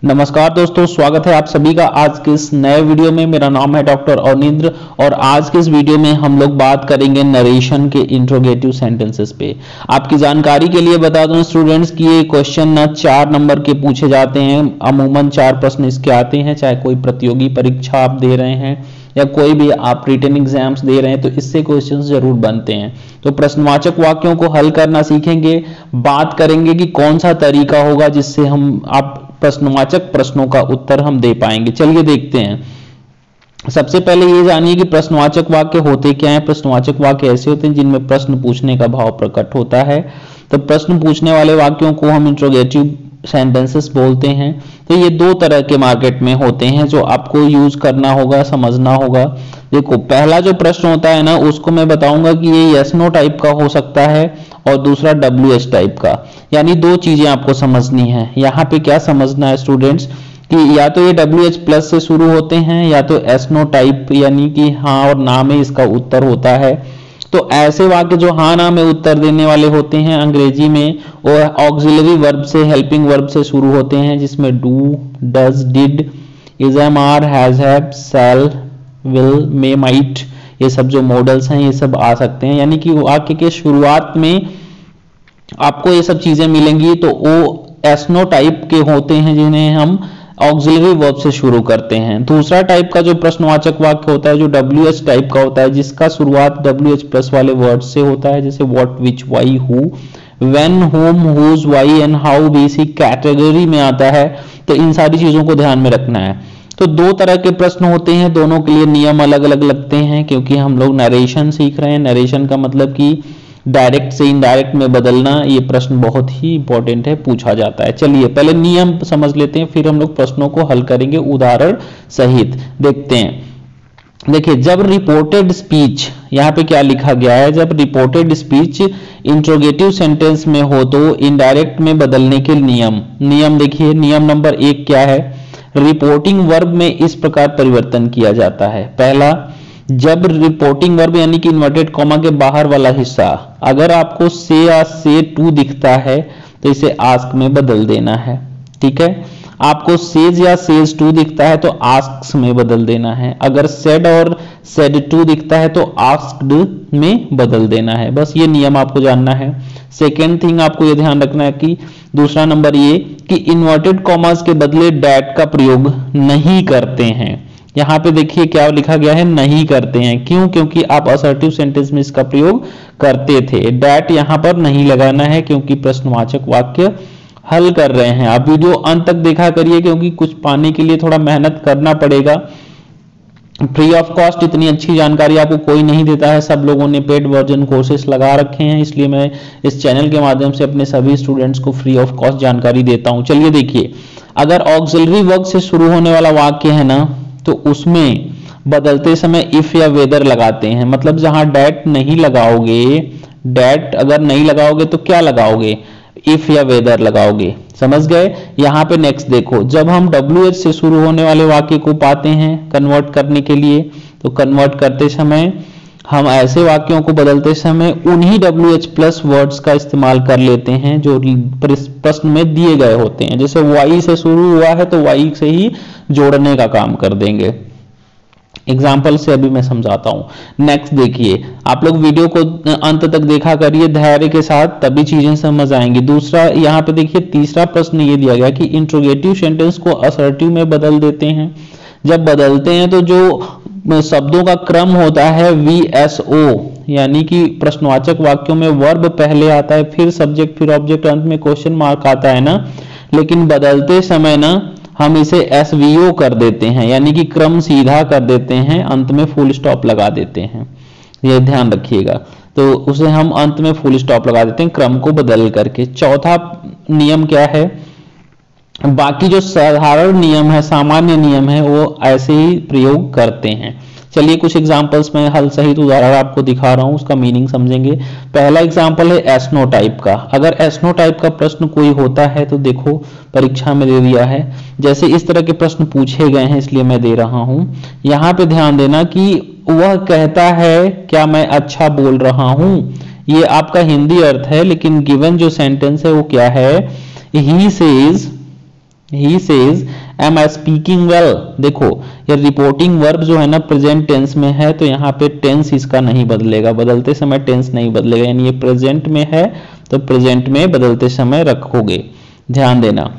नमस्कार दोस्तों, स्वागत है आप सभी का आज के इस नए वीडियो में। मेरा नाम है डॉक्टर अवनिंद्र और आज के इस वीडियो में हम लोग बात करेंगे नरेशन के इंट्रोगेटिव सेंटेंसेस पे। आपकी जानकारी के लिए बता दूं स्टूडेंट्स कि ये क्वेश्चन ना 4 नंबर के पूछे जाते हैं। अमूमन 4 प्रश्न इसके आते हैं, चाहे कोई प्रतियोगी परीक्षा आप दे रहे हैं या कोई भी आप रिटन एग्जाम्स दे रहे हैं तो इससे क्वेश्चंस जरूर बनते हैं। तो प्रश्नवाचक वाक्यों को हल करना सीखेंगे, बात करेंगे कि कौन सा तरीका होगा जिससे हम आप प्रश्नवाचक प्रश्नों का उत्तर हम दे पाएंगे। चलिए देखते हैं। सबसे पहले ये जानिए कि प्रश्नवाचक वाक्य होते क्या हैं। प्रश्नवाचक वाक्य ऐसे होते हैं जिनमें प्रश्न पूछने का भाव प्रकट होता है। तो प्रश्न पूछने वाले वाक्यों को हम इंट्रोगेटिव सेंटेंसेस बोलते हैं। तो ये 2 तरह के मार्केट में होते हैं जो आपको यूज करना होगा, समझना होगा। देखो, पहला जो प्रश्न होता है ना, उसको मैं बताऊंगा कि ये यस नो टाइप का हो सकता है और दूसरा WH टाइप का। यानी 2 चीजें आपको समझनी है। यहाँ पे क्या समझना है स्टूडेंट्स कि या तो ये WH प्लस से शुरू होते हैं या तो एस नो टाइप, यानी कि हाँ और ना में इसका उत्तर होता है। तो ऐसे वाक्य जो हाँ ना में उत्तर देने वाले होते हैं अंग्रेजी में, वो ऑक्सिलरी वर्ब से, हेल्पिंग वर्ब से शुरू होते हैं, जिसमेम do, does, did, is, am, are, has, have, shall, will, may, might, ये सब जो मॉडल्स हैं ये सब आ सकते हैं। यानी कि वाक्य के शुरुआत में आपको ये सब चीजें मिलेंगी। तो वो एसनो टाइप के होते हैं जिन्हें हम ऑक्सिलरी वर्ब से शुरू करते हैं। दूसरा टाइप का जो प्रश्नवाचक वाक्य होता है जो WH टाइप का होता है, जिसका शुरुआत WH प्लस वाले वर्ड से होता है, जैसे what, which, why, who, when, whom, whose, why and how भी इसी कैटेगरी में आता है। तो इन सारी चीजों को ध्यान में रखना है। तो 2 तरह के प्रश्न होते हैं, दोनों के लिए नियम अलग अलग लगते हैं क्योंकि हम लोग नरेशन सीख रहे हैं। नरेशन का मतलब कि डायरेक्ट से इनडायरेक्ट में बदलना, ये प्रश्न बहुत ही इंपॉर्टेंट है, पूछा जाता है। चलिए पहले नियम समझ लेते हैं, फिर हम लोग प्रश्नों को हल करेंगे उदाहरण सहित। देखते हैं। देखिए, जब रिपोर्टेड स्पीच, यहाँ पे क्या लिखा गया है, जब रिपोर्टेड स्पीच इंट्रोगेटिव सेंटेंस में हो तो इनडायरेक्ट में बदलने के नियम देखिए, नियम नंबर 1 क्या है। रिपोर्टिंग वर्ब में इस प्रकार परिवर्तन किया जाता है। पहला, जब रिपोर्टिंग वर्ब यानी कि इन्वर्टेड कॉमा के बाहर वाला हिस्सा अगर आपको से या से टू दिखता है तो इसे आस्क में बदल देना है। ठीक है, आपको सेज या सेज टू दिखता है तो आस्क्स में बदल देना है। अगर सेड और सेड टू दिखता है तो आस्क्ड में बदल देना है। बस ये नियम आपको जानना है। सेकेंड थिंग आपको ये ध्यान रखना है कि दूसरा नंबर ये कि इन्वर्टेड कॉमास के बदले डैट का प्रयोग नहीं करते हैं। यहाँ पे देखिए क्या लिखा गया है, नहीं करते हैं। क्यों? क्योंकि आप असर्टिव सेंटेंस में इसका प्रयोग करते थे। डैट यहाँ पर नहीं लगाना है क्योंकि प्रश्नवाचक वाक्य हल कर रहे हैं। आप वीडियो अंत तक देखा करिए क्योंकि कुछ पाने के लिए थोड़ा मेहनत करना पड़ेगा। फ्री ऑफ कॉस्ट इतनी अच्छी जानकारी आपको कोई नहीं देता है। सब लोगों ने पेड वर्जन कोर्सेस लगा रखे हैं, इसलिए मैं इस चैनल के माध्यम से अपने सभी स्टूडेंट्स को फ्री ऑफ कॉस्ट जानकारी देता हूं। चलिए देखिए, अगर ऑक्सिलरी वर्ब से शुरू होने वाला वाक्य है ना, तो उसमें बदलते समय इफ या वेदर लगाते हैं। मतलब जहां डैट नहीं लगाओगे, डैट अगर नहीं लगाओगे तो क्या लगाओगे, इफ या वेदर लगाओगे। समझ गए? यहां पे नेक्स्ट देखो, जब हम WH से शुरू होने वाले वाक्य को पाते हैं कन्वर्ट करने के लिए, तो कन्वर्ट करते समय हम ऐसे वाक्यों को बदलते समय उन्हीं WH प्लस वर्ड्स का इस्तेमाल कर लेते हैं जो प्रश्न में दिए गए होते हैं। जैसे वाई से शुरू हुआ है तो वाई से ही जोड़ने का काम कर देंगे। एग्जाम्पल से अभी मैं समझाता हूं। नेक्स्ट देखिए, आप लोग वीडियो को अंत तक देखा करिए धैर्य के साथ, तभी चीजें समझ आएंगी। दूसरा यहाँ पे देखिए, तीसरा प्रश्न ये दिया गया कि इंट्रोगेटिव सेंटेंस को असर्टिव में बदल देते हैं। जब बदलते हैं तो जो शब्दों का क्रम होता है VSO, यानी कि प्रश्नवाचक वाक्यों में वर्ब पहले आता है, फिर सब्जेक्ट, फिर ऑब्जेक्ट, अंत में क्वेश्चन मार्क आता है ना। लेकिन बदलते समय ना हम इसे SVO कर देते हैं, यानी कि क्रम सीधा कर देते हैं, अंत में फुल स्टॉप लगा देते हैं। ये ध्यान रखिएगा। तो उसे हम अंत में फुल स्टॉप लगा देते हैं क्रम को बदल करके। चौथा नियम क्या है, बाकी जो साधारण नियम है, सामान्य नियम है, वो ऐसे ही प्रयोग करते हैं। चलिए कुछ एग्जांपल्स में हल सहित उदाहरण आपको दिखा रहा हूं, उसका मीनिंग समझेंगे। पहला एग्जांपल है एसनो टाइप का। अगर एसनो टाइप का प्रश्न कोई होता है तो देखो परीक्षा में दे दिया है, जैसे इस तरह के प्रश्न पूछे गए हैं इसलिए मैं दे रहा हूं। यहाँ पे ध्यान देना कि वह कहता है क्या मैं अच्छा बोल रहा हूं, ये आपका हिंदी अर्थ है, लेकिन गिवन जो सेंटेंस है वो क्या है, he says he says am I speaking well. देखो ये रिपोर्टिंग वर्ब जो है ना प्रेजेंट टेंस में है, तो यहाँ पे टेंस इसका नहीं बदलेगा, बदलते समय टेंस नहीं बदलेगा, यानी ये प्रेजेंट में है तो प्रेजेंट में बदलते समय रखोगे, ध्यान देना।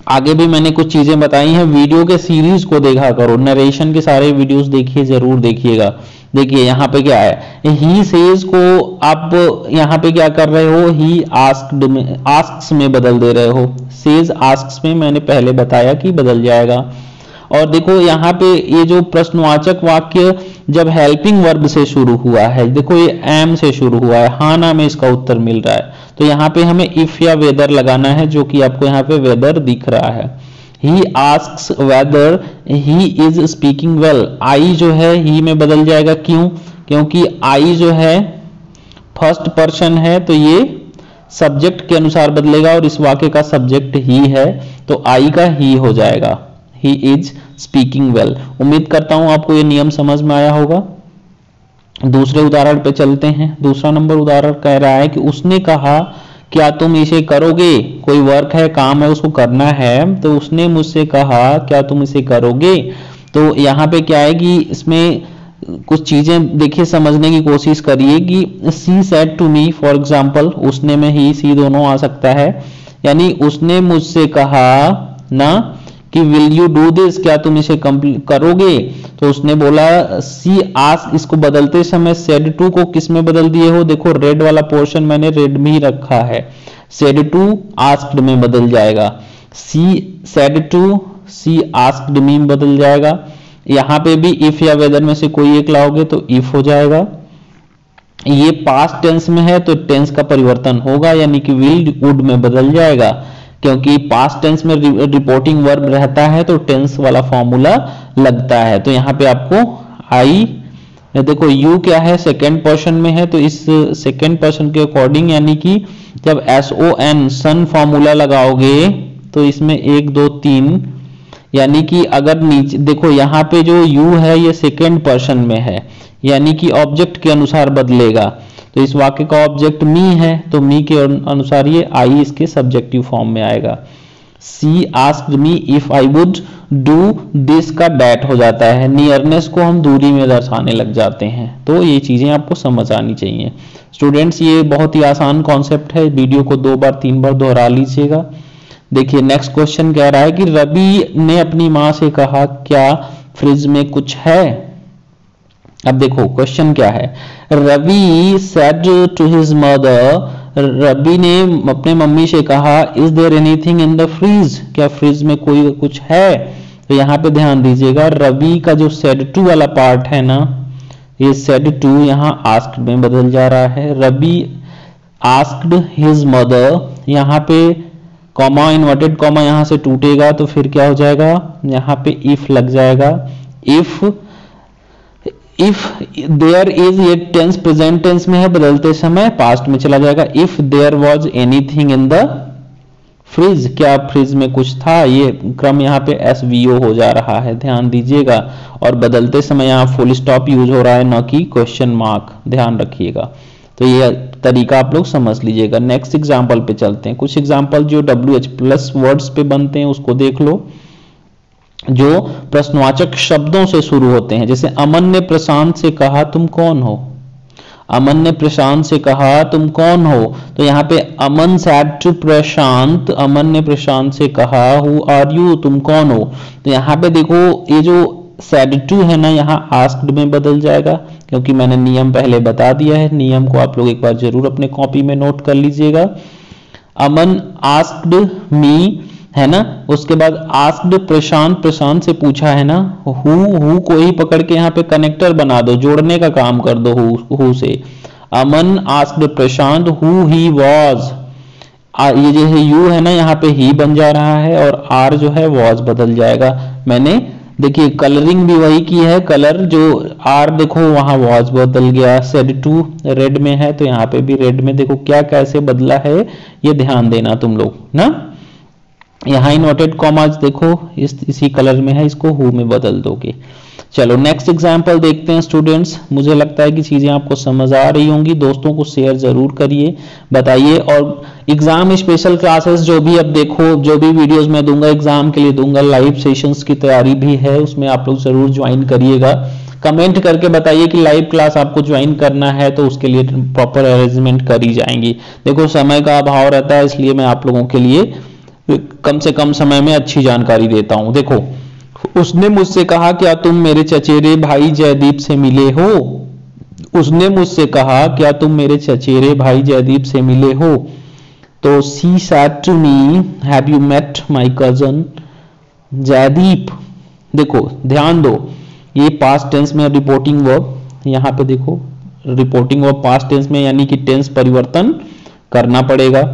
आगे भी मैंने कुछ चीजें बताई हैं, वीडियो के सीरीज को देखा करो, नरेशन के सारे वीडियोस देखिए, जरूर देखिएगा। देखिए यहाँ पे क्या है, ही सेज को आप यहाँ पे क्या कर रहे हो, ही आस्क्ड में, आस्क्स में बदल दे रहे हो, सेज आस्क्स में मैंने पहले बताया कि बदल जाएगा। और देखो यहाँ पे ये जो प्रश्नवाचक वाक्य जब हेल्पिंग वर्ब से शुरू हुआ है, देखो ये एम से शुरू हुआ है, हाँ ना में इसका उत्तर मिल रहा है, तो यहाँ पे हमें इफ या वेदर लगाना है, जो कि आपको यहाँ पे वेदर दिख रहा है। He asks whether he is speaking well, I जो है ही में बदल जाएगा, क्यों, क्योंकि आई जो है फर्स्ट पर्सन है तो ये सब्जेक्ट के अनुसार बदलेगा और इस वाक्य का सब्जेक्ट ही है, तो आई का ही हो जाएगा, ही इज स्पीकिंग वेल। उम्मीद करता हूं आपको ये नियम समझ में आया होगा। दूसरे उदाहरण पे चलते हैं। दूसरा नंबर उदाहरण कह रहा है कि उसने कहा क्या तुम इसे करोगे, कोई वर्क है, काम है, उसको करना है, तो उसने मुझसे कहा क्या तुम इसे करोगे। तो यहाँ पे क्या है कि इसमें कुछ चीजें देखिए समझने की कोशिश करिए कि she said to me, for example उसने में ही सी दोनों आ सकता है, यानी उसने मुझसे कहा ना कि विल यू डू दिस, क्या तुम इसे करोगे, तो उसने बोला सी आस्क, इसको बदलते समय सेड टू को किस में बदल दिए हो, देखो रेड वाला पोर्शन मैंने रेड में ही रखा है, सेड टू आस्क्ड में बदल जाएगा, she said to she asked me में बदल जाएगा। यहाँ पे भी इफ या वेदर में से कोई एक लाओगे तो इफ हो जाएगा। ये पास्ट टेंस में है तो टेंस का परिवर्तन होगा, यानी कि विल वुड में बदल जाएगा, क्योंकि पास्ट टेंस में रिपोर्टिंग वर्ब रहता है तो टेंस वाला फॉर्मूला लगता है। तो यहाँ पे आपको आई, देखो यू क्या है, सेकेंड पर्सन में है, तो इस सेकेंड पर्सन के अकॉर्डिंग, यानी कि जब SON सन फॉर्मूला लगाओगे तो इसमें 1 2 3, यानी कि अगर नीचे देखो यहाँ पे जो यू है ये सेकेंड पर्सन में है, यानी कि ऑब्जेक्ट के अनुसार बदलेगा, तो इस वाक्य का ऑब्जेक्ट मी है तो मी के अनुसार ये आई इसके सब्जेक्टिव फॉर्म में आएगा। She asked me if I would do this का डैट हो जाता है, नियरनेस को हम दूरी में दर्शाने लग जाते हैं, तो ये चीजें आपको समझ आनी चाहिए। स्टूडेंट्स ये बहुत ही आसान कॉन्सेप्ट है, वीडियो को 2 बार 3 बार दोहरा लीजिएगा। देखिए नेक्स्ट क्वेश्चन कह रहा है कि रवि ने अपनी माँ से कहा क्या फ्रिज में कुछ है। अब देखो क्वेश्चन क्या है, Ravi said to his mother, रवि ने अपने मम्मी से कहा is there anything in the fridge, क्या फ्रिज में कोई कुछ है। तो यहाँ पे ध्यान दीजिएगा, रवि का जो सेड टू वाला पार्ट है ना, ये सेड टू यहाँ आस्क्ड में बदल जा रहा है। रवि आस्क्ड हिज मदर, यहाँ पे कॉमा इन्वर्टेड कॉमा यहाँ से टूटेगा तो फिर क्या हो जाएगा, यहाँ पे इफ लग जाएगा। इफ देयर इज, ये टेंस प्रेजेंट टेंस में है, बदलते समय पास्ट में चला जाएगा। If there was anything in the fridge, क्या फ्रिज में कुछ था, ये क्रम यहाँ पे SVO हो जा रहा है, ध्यान दीजिएगा। और बदलते समय यहाँ फुल स्टॉप यूज हो रहा है, न कि क्वेश्चन मार्क, ध्यान रखिएगा। तो ये तरीका आप लोग समझ लीजिएगा। नेक्स्ट एग्जाम्पल पे चलते हैं। कुछ एग्जाम्पल जो WH+ वर्ड्स पे बनते हैं उसको देख लो, जो प्रश्नवाचक शब्दों से शुरू होते हैं। जैसे अमन ने प्रशांत से कहा तुम कौन हो, अमन ने प्रशांत से कहा तुम कौन हो, तो यहाँ पे अमन सेड टू प्रशांत, अमन ने प्रशांत से कहा हु आर यू, तुम कौन हो। तो यहाँ पे देखो ये जो सेड टू है ना, यहाँ आस्क्ड में बदल जाएगा, क्योंकि मैंने नियम पहले बता दिया है। नियम को आप लोग एक बार जरूर अपने कॉपी में नोट कर लीजिएगा। अमन आस्क्ड मी है ना, उसके बाद आस्क्ड प्रशांत, प्रशांत से पूछा है ना, हु को ही पकड़ के यहाँ पे कनेक्टर बना दो, जोड़ने का काम कर दो हु से। Aman asked Prashant who he was, ये जो है यू है ना यहाँ पे ही बन जा रहा है और आर जो है वाज बदल जाएगा। मैंने देखिए कलरिंग भी वही की है, कलर जो आर देखो वहां वाज बदल गया, सेड टू रेड में है तो यहाँ पे भी रेड में, देखो क्या कैसे बदला है ये ध्यान देना तुम लोग ना। यहाँ इन्वर्टेड कॉमास देखो इसी कलर में है, इसको हु में बदल दोगे। चलो नेक्स्ट एग्जाम्पल देखते हैं स्टूडेंट्स। मुझे लगता है कि चीजें आपको समझ आ रही होंगी, दोस्तों को शेयर जरूर करिए, बताइए। और एग्जाम स्पेशल क्लासेस जो भी अब देखो, जो भी वीडियोस मैं दूंगा एग्जाम के लिए दूंगा, लाइव सेशंस की तैयारी भी है, उसमें आप लोग जरूर ज्वाइन करिएगा। कमेंट करके बताइए कि लाइव क्लास आपको ज्वाइन करना है, तो उसके लिए प्रॉपर अरेंजमेंट करी जाएंगी। देखो समय का अभाव रहता है, इसलिए मैं आप लोगों के लिए कम से कम समय में अच्छी जानकारी देता हूं। देखो, उसने मुझसे कहा क्या तुम मेरे चचेरे भाई जयदीप से मिले हो। उसने मुझसे कहा क्या तुम मेरे चचेरे भाई जयदीप से मिले हो। तो she said to me have you met my cousin Jaydeep. देखो ध्यान दो, ये पास्ट टेंस में रिपोर्टिंग वर्ब, यहां पे देखो रिपोर्टिंग वर्ब पास्ट टेंस में, यानी कि टेंस परिवर्तन करना पड़ेगा।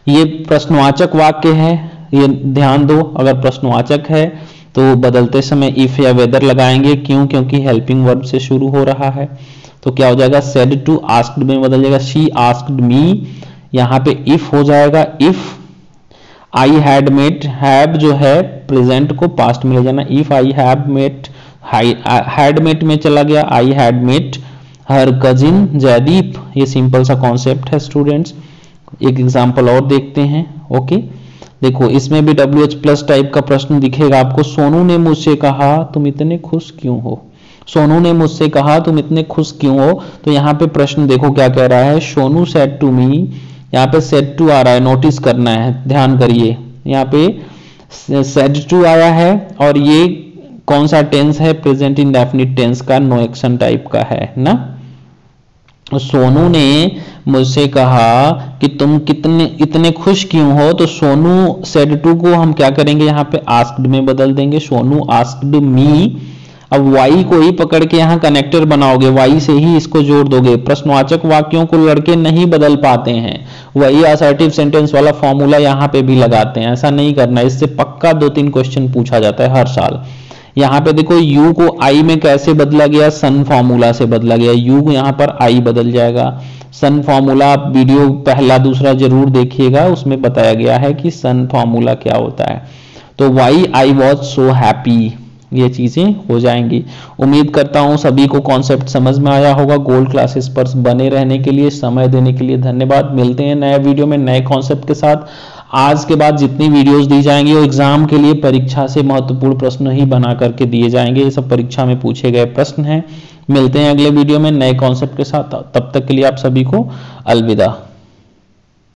ये प्रश्नवाचक वाक्य है, ये ध्यान दो। अगर प्रश्नवाचक है तो बदलते समय इफ या वेदर लगाएंगे, क्यों? क्योंकि हेल्पिंग वर्ब से शुरू हो रहा है। तो क्या हो जाएगा, सेड टू आस्क्ड में बदल जाएगा, शी आस्क्ड मी। यहां पे इफ हो जाएगा, if I had met, have जो है प्रेजेंट को पास्ट में ले जाना, if I have met, had met में चला गया, I had met her cousin Jaydeep. ये सिंपल सा कॉन्सेप्ट है स्टूडेंट्स। एक एग्जांपल और देखते हैं। ओके, देखो इसमें भी WH प्लस टाइप का प्रश्न दिखेगा आपको। सोनू ने मुझसे कहा तुम इतने खुश क्यों हो। सोनू ने मुझसे कहा तुम इतने खुश क्यों हो। तो यहाँ पे प्रश्न देखो क्या कह रहा है, सोनू सेड टू मी। यहाँ पे सेड टू आ रहा है, नोटिस करना है, ध्यान करिए। यहाँ पे सेड टू आया है और ये कौन सा टेंस है, प्रेजेंट इंडेफिनिट टेंस का, नो एक्शन टाइप का है ना। सोनू ने मुझसे कहा कि तुम इतने खुश क्यों हो। तो सोनू सेड टू को हम क्या करेंगे, यहाँ पे आस्क्ड में बदल देंगे, सोनू आस्क्ड मी। अब वाई को ही पकड़ के यहाँ कनेक्टर बनाओगे, वाई से ही इसको जोड़ दोगे। प्रश्नवाचक वाक्यों को लड़के नहीं बदल पाते हैं, वही असर्टिव सेंटेंस वाला फॉर्मूला यहाँ पे भी लगाते हैं। ऐसा नहीं करना, इससे पक्का 2-3 क्वेश्चन पूछा जाता है हर साल। यहाँ पे देखो यू को आई में कैसे बदला गया, सन फॉर्मूला से बदला गया। यू को यहाँ पर आई बदल जाएगा। सन फॉर्मूला आप वीडियो पहला दूसरा जरूर देखिएगा, उसमें बताया गया है कि सन फॉर्मूला क्या होता है। तो why I was so happy, ये चीजें हो जाएंगी। उम्मीद करता हूं सभी को कॉन्सेप्ट समझ में आया होगा। गोल्ड क्लासेस पर बने रहने के लिए, समय देने के लिए धन्यवाद। मिलते हैं नए वीडियो में नए कॉन्सेप्ट के साथ। आज के बाद जितनी वीडियोस दी जाएंगी वो एग्जाम के लिए परीक्षा से महत्वपूर्ण प्रश्न ही बना करके दिए जाएंगे। ये सब परीक्षा में पूछे गए प्रश्न हैं। मिलते हैं अगले वीडियो में नए कॉन्सेप्ट के साथ, तब तक के लिए आप सभी को अलविदा।